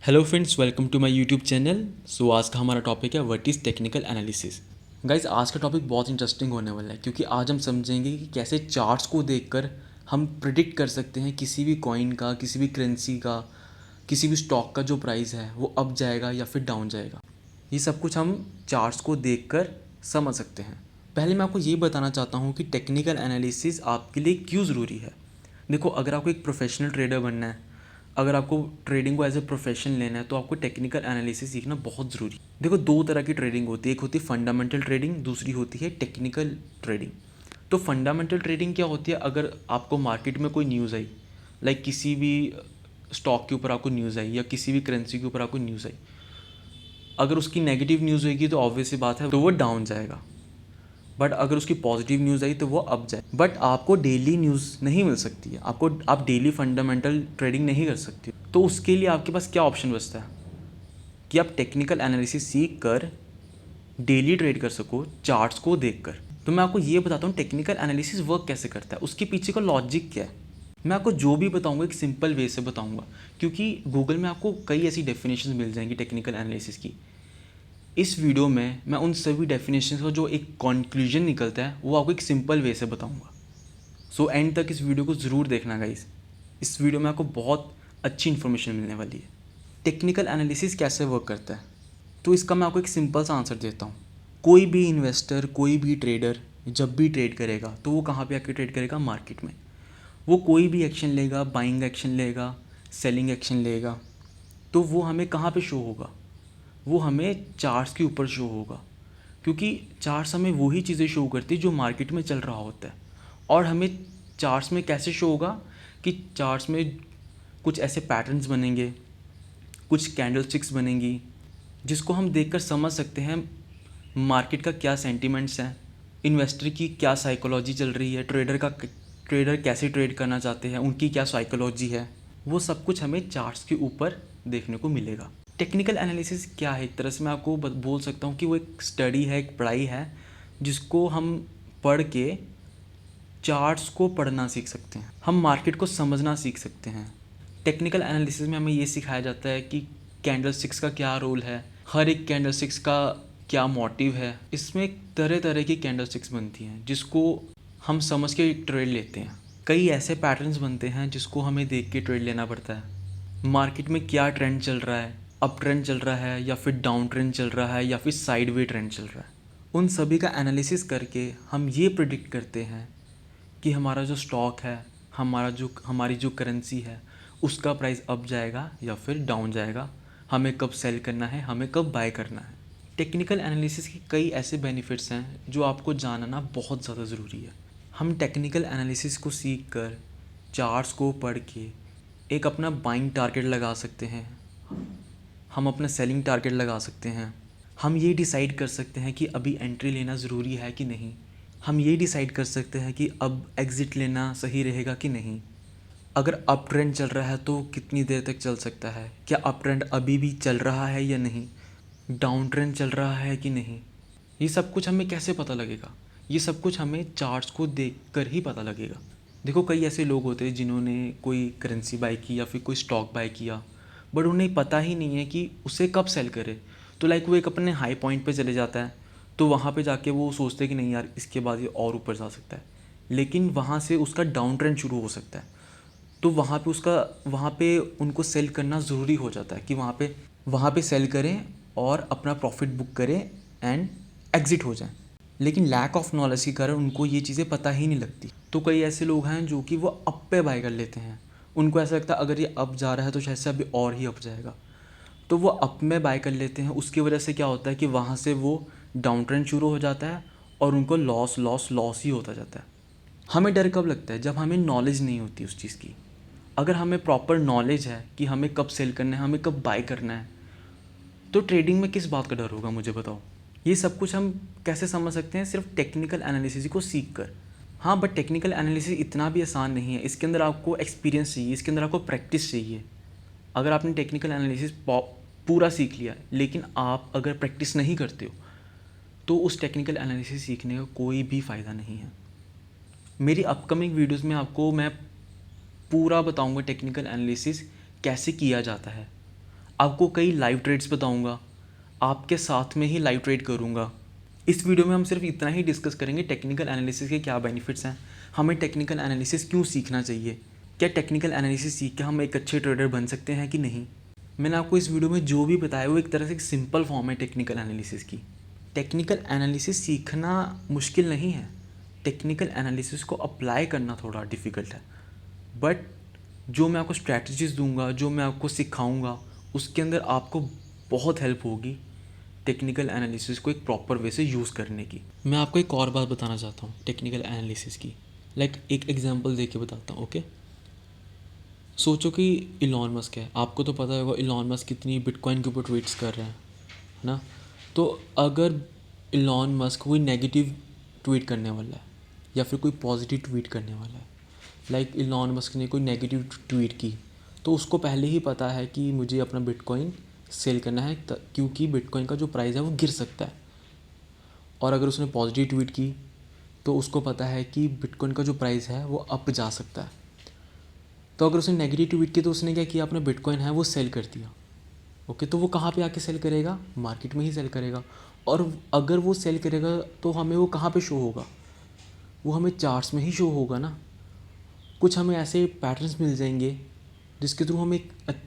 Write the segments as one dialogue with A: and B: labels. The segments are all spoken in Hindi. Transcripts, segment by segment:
A: Hello friends, welcome to my YouTube channel. So आज का हमारा टॉपिक है what is technical analysis. Guys, आज का टॉपिक बहुत इंटरेस्टिंग होने वाला है क्योंकि आज हम समझेंगे कि कैसे चार्ट्स को देखकर हम प्रिडिक्ट कर सकते हैं किसी भी कॉइन का, किसी भी करेंसी का, किसी भी स्टॉक का जो प्राइस है वो अप जाएगा या फिर डाउन जाएगा। ये सब कुछ हम चार्ट्स को देखकर समझ सकते हैं। पहले मैं आपको ये बताना चाहता हूँ कि टेक्निकल एनालिसिस आपके लिए क्यों ज़रूरी है। देखो, अगर आपको एक प्रोफेशनल ट्रेडर बनना है, अगर आपको ट्रेडिंग को एज ए प्रोफेशन लेना है तो आपको टेक्निकल एनालिसिस सीखना बहुत ज़रूरी है। देखो, दो तरह की ट्रेडिंग होती है, एक होती है फंडामेंटल ट्रेडिंग, दूसरी होती है टेक्निकल ट्रेडिंग। तो फंडामेंटल ट्रेडिंग क्या होती है? अगर आपको मार्केट में कोई न्यूज़ आई, लाइक किसी भी स्टॉक के ऊपर आपको न्यूज़ आई या किसी भी करेंसी के ऊपर आपको न्यूज़ आई, अगर उसकी नेगेटिव न्यूज़ होगी तो ऑब्वियस सी बात है तो वो डाउन जाएगा। बट अगर उसकी पॉजिटिव न्यूज़ आई तो वो अप जाए। बट आपको डेली न्यूज़ नहीं मिल सकती है, आप डेली फंडामेंटल ट्रेडिंग नहीं कर सकती। तो उसके लिए आपके पास क्या ऑप्शन बचता है कि आप टेक्निकल एनालिसिस सीख कर डेली ट्रेड कर सको चार्ट्स को देखकर। तो मैं आपको ये बताता हूँ टेक्निकल एनालिसिस वर्क कैसे करता है, उसके पीछे का लॉजिक क्या है। मैं आपको जो भी बताऊंगा एक सिंपल वे से बताऊंगा, क्योंकि गूगल में आपको कई ऐसी डेफिनेशंस मिल जाएंगी टेक्निकल एनालिसिस की। इस वीडियो में मैं उन सभी डेफिनेशंस का जो एक कंक्लूजन निकलता है वो आपको एक सिंपल वे से बताऊंगा। सो एंड तक इस वीडियो को ज़रूर देखना गाइस। इस वीडियो में आपको बहुत अच्छी इन्फॉर्मेशन मिलने वाली है। टेक्निकल एनालिसिस कैसे वर्क करता है, तो इसका मैं आपको एक सिंपल सा आंसर देता हूँ। कोई भी इन्वेस्टर, कोई भी ट्रेडर जब भी ट्रेड करेगा तो वो कहाँ पे आके ट्रेड करेगा? मार्केट में। वो कोई भी एक्शन लेगा, बाइंग एक्शन लेगा, सेलिंग एक्शन लेगा, तो वो हमें कहाँ पे शो होगा? वो हमें चार्ट्स के ऊपर शो होगा, क्योंकि चार्ट्स हमें वही चीज़ें शो करती है जो मार्केट में चल रहा होता है। और हमें चार्ट्स में कैसे शो होगा कि चार्ट्स में कुछ ऐसे पैटर्न्स बनेंगे, कुछ कैंडल स्टिक्स बनेंगी, जिसको हम देखकर समझ सकते हैं मार्केट का क्या सेंटिमेंट्स हैं, इन्वेस्टर की क्या साइकोलॉजी चल रही है, ट्रेडर कैसे ट्रेड करना चाहते हैं, उनकी क्या साइकोलॉजी है। वो सब कुछ हमें चार्ट्स के ऊपर देखने को मिलेगा। टेक्निकल एनालिसिस क्या है? एक तरह से मैं आपको बोल सकता हूँ कि वो एक स्टडी है, एक पढ़ाई है, जिसको हम पढ़ के चार्ट्स को पढ़ना सीख सकते हैं, हम मार्केट को समझना सीख सकते हैं। टेक्निकल एनालिसिस में हमें ये सिखाया जाता है कि कैंडल स्टिक्स का क्या रोल है, हर एक कैंडल स्टिक्स का क्या मोटिव है। इसमें तरह तरह की कैंडल स्टिक्स बनती हैं जिसको हम समझ के ट्रेड लेते हैं। कई ऐसे पैटर्न्स बनते हैं जिसको हमें देख के ट्रेड लेना पड़ता है। मार्केट में क्या ट्रेंड चल रहा है, अप ट्रेंड चल रहा है या फिर डाउन ट्रेंड चल रहा है या फिर साइडवे ट्रेंड चल रहा है, उन सभी का एनालिसिस करके हम ये प्रिडिक्ट करते हैं कि हमारा जो स्टॉक है, हमारी जो करेंसी है, उसका प्राइस अप जाएगा या फिर डाउन जाएगा, हमें कब सेल करना है, हमें कब बाय करना है। टेक्निकल एनालिसिस के कई ऐसे बेनिफिट्स हैं जो आपको जानना बहुत ज़्यादा ज़रूरी है। हम टेक्निकल एनालिसिस को सीख कर, चार्ट्स को पढ़ के एक अपना बाइंग टारगेट लगा सकते हैं, हम अपना सेलिंग टारगेट लगा सकते हैं। हम ये डिसाइड कर सकते हैं कि अभी एंट्री लेना ज़रूरी है कि नहीं। हम ये डिसाइड कर सकते हैं कि अब एग्ज़िट लेना सही रहेगा कि नहीं। अगर अप ट्रेंड चल रहा है तो कितनी देर तक चल सकता है, क्या अप ट्रेंड अभी भी चल रहा है या नहीं, डाउन ट्रेंड चल रहा है कि नहीं। ये सब कुछ हमें कैसे पता लगेगा? ये सब कुछ हमें चार्ट्स को देख कर ही पता लगेगा। देखो, कई ऐसे लोग होते हैं जिन्होंने कोई करेंसी बाय की या फिर कोई स्टॉक बाय किया, बट उन्हें पता ही नहीं है कि उसे कब सेल करे। तो लाइक वो एक अपने हाई पॉइंट पे चले जाता है, तो वहाँ पे जाके वो सोचते हैं कि नहीं यार, इसके बाद ये और ऊपर जा सकता है, लेकिन वहाँ से उसका डाउन ट्रेंड शुरू हो सकता है। तो वहाँ पे उनको सेल करना ज़रूरी हो जाता है कि वहाँ पे सेल करें और अपना प्रॉफिट बुक करें एंड एग्ज़िट हो जाएं। लेकिन लैक ऑफ नॉलेज के कारण उनको ये चीज़ें पता ही नहीं लगती। तो कई ऐसे लोग हैं जो कि वो अप पे बाय कर लेते हैं। उनको ऐसा लगता है अगर ये अप जा रहा है तो शायद से अभी और ही अप जाएगा, तो वो अप में बाय कर लेते हैं। उसकी वजह से क्या होता है कि वहाँ से वो डाउन ट्रेंड शुरू हो जाता है और उनको लॉस ही होता जाता है। हमें डर कब लगता है? जब हमें नॉलेज नहीं होती उस चीज़ की। अगर हमें प्रॉपर नॉलेज है कि हमें कब सेल करना है, हमें कब बाय करना है, तो ट्रेडिंग में किस बात का डर होगा, मुझे बताओ। ये सब कुछ हम कैसे समझ सकते हैं? सिर्फ टेक्निकल एनालिसिस को सीख कर। हाँ, बट टेक्निकल एनालिसिस इतना भी आसान नहीं है। इसके अंदर आपको एक्सपीरियंस चाहिए, इसके अंदर आपको प्रैक्टिस चाहिए। अगर आपने टेक्निकल एनालिसिस पूरा सीख लिया लेकिन आप अगर प्रैक्टिस नहीं करते हो तो उस टेक्निकल एनालिसिस सीखने का कोई भी फ़ायदा नहीं है। मेरी अपकमिंग वीडियोस में आपको मैं पूरा बताऊंगा टेक्निकल एनालिसिस कैसे किया जाता है। आपको कई लाइव ट्रेड्स बताऊंगा, आपके साथ में ही लाइव ट्रेड करूंगा। इस वीडियो में हम सिर्फ इतना ही डिस्कस करेंगे टेक्निकल एनालिसिस के क्या बेनिफिट्स हैं, हमें टेक्निकल एनालिसिस क्यों सीखना चाहिए, क्या टेक्निकल एनालिसिस सीख के हम एक अच्छे ट्रेडर बन सकते हैं कि नहीं। मैंने आपको इस वीडियो में जो भी बताया वो एक तरह से एक सिंपल फॉर्म है टेक्निकल एनालिसिस की। टेक्निकल एनालिसिस सीखना मुश्किल नहीं है, टेक्निकल एनालिसिस को अप्लाई करना थोड़ा डिफ़िकल्ट है। बट जो मैं आपको स्ट्रैटेजीज़ दूंगा, जो मैं आपको सिखाऊंगा, उसके अंदर आपको बहुत हेल्प होगी टेक्निकल एनालिसिस को एक प्रॉपर वे से यूज़ करने की। मैं आपको एक और बात बताना चाहता हूँ टेक्निकल एनालिसिस की, एक एग्जांपल दे के बताता हूँ। ओके, सोचो कि इलॉन मस्क है, आपको तो पता होगा इलॉन मस्क कितनी बिटकॉइन के ऊपर ट्वीट्स कर रहे हैं, है ना। तो अगर इलॉन मस्क कोई नेगेटिव ट्वीट करने वाला है या फिर कोई पॉजिटिव ट्वीट करने वाला है, लाइक इलॉन मस्क ने कोई नेगेटिव ट्वीट की, तो उसको पहले ही पता है कि मुझे अपना बिटकॉइन सेल करना है क्योंकि बिटकॉइन का जो प्राइस है वो गिर सकता है। और अगर उसने पॉजिटिव ट्वीट की तो उसको पता है कि बिटकॉइन का जो प्राइस है वो अप जा सकता है। तो अगर उसने नेगेटिव ट्वीट की तो उसने क्या किया, अपना बिटकॉइन है वो सेल कर दिया। ओके, तो वो कहाँ पे आके सेल करेगा, मार्केट में ही सेल करेगा। और अगर वो सेल करेगा तो हमें वो कहाँ पे शो होगा, वो हमें चार्ट्स में ही शो होगा ना। कुछ हमें ऐसे पैटर्न्स मिल जाएंगे जिसके थ्रू हमें एक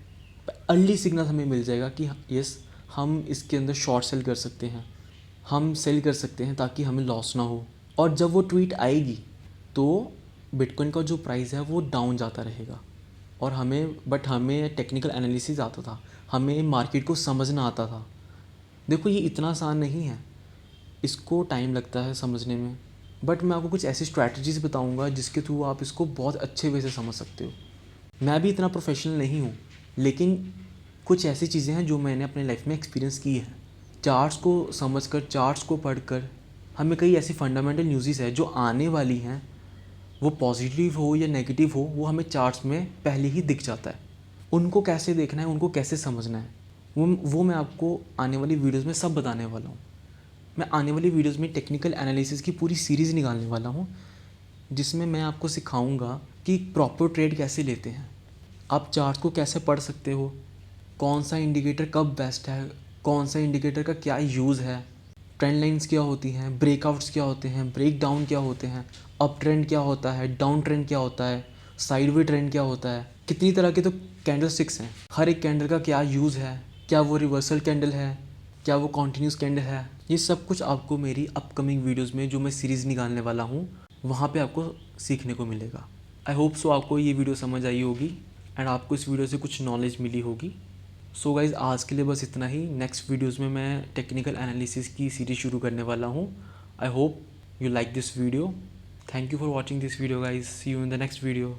A: अर्ली सिग्नल हमें मिल जाएगा कि यस, हम इसके अंदर शॉर्ट सेल कर सकते हैं, हम सेल कर सकते हैं ताकि हमें लॉस ना हो। और जब वो ट्वीट आएगी तो बिटकॉइन का जो प्राइस है वो डाउन जाता रहेगा। और हमें टेक्निकल एनालिसिस आता था, हमें मार्केट को समझना आता था। देखो ये इतना आसान नहीं है, इसको टाइम लगता है समझने में। बट मैं आपको कुछ ऐसी स्ट्रैटेजीज़ बताऊंगा जिसके थ्रू आप इसको बहुत अच्छे वे से समझ सकते हो। मैं भी इतना प्रोफेशनल नहीं हूँ, लेकिन कुछ ऐसी चीज़ें हैं जो मैंने अपने लाइफ में एक्सपीरियंस की है। चार्ट्स को समझकर, चार्ट्स को पढ़कर हमें कई ऐसी फंडामेंटल न्यूज़ है जो आने वाली हैं, वो पॉजिटिव हो या नेगेटिव हो, वो हमें चार्ट्स में पहले ही दिख जाता है। उनको कैसे देखना है, उनको कैसे समझना है, वो मैं आपको आने वाली वीडियोज़ में सब बताने वाला हूँ। मैं आने वाली वीडियोज़ में टेक्निकल एनालिसिस की पूरी सीरीज़ निकालने वाला हूँ जिसमें मैं आपको सिखाऊंगा कि प्रॉपर ट्रेड कैसे लेते हैं, आप चार्ट को कैसे पढ़ सकते हो, कौन सा इंडिकेटर कब बेस्ट है, कौन सा इंडिकेटर का क्या यूज़ है, ट्रेंड लाइंस क्या होती हैं, ब्रेकआउट्स क्या होते हैं, ब्रेक डाउन क्या होते हैं, अप ट्रेंड क्या होता है, डाउन ट्रेंड क्या होता है, साइडवे ट्रेंड क्या होता है, कितनी तरह के तो कैंडल स्टिक्स हैं, हर एक कैंडल का क्या यूज़ है, क्या वो रिवर्सल कैंडल है, क्या वो कॉन्टीन्यूस कैंडल है। ये सब कुछ आपको मेरी अपकमिंग वीडियोज़ में जो मैं सीरीज़ निकालने वाला हूँ वहाँ पे आपको सीखने को मिलेगा। आई होप सो आपको ये वीडियो समझ आई होगी एंड आपको इस वीडियो से कुछ नॉलेज मिली होगी। सो गाइज़, आज के लिए बस इतना ही। नेक्स्ट वीडियोज़ में मैं टेक्निकल एनालिसिस की सीरीज़ शुरू करने वाला हूँ। I hope you like this video. Thank you for watching this video guys. See you in the next video.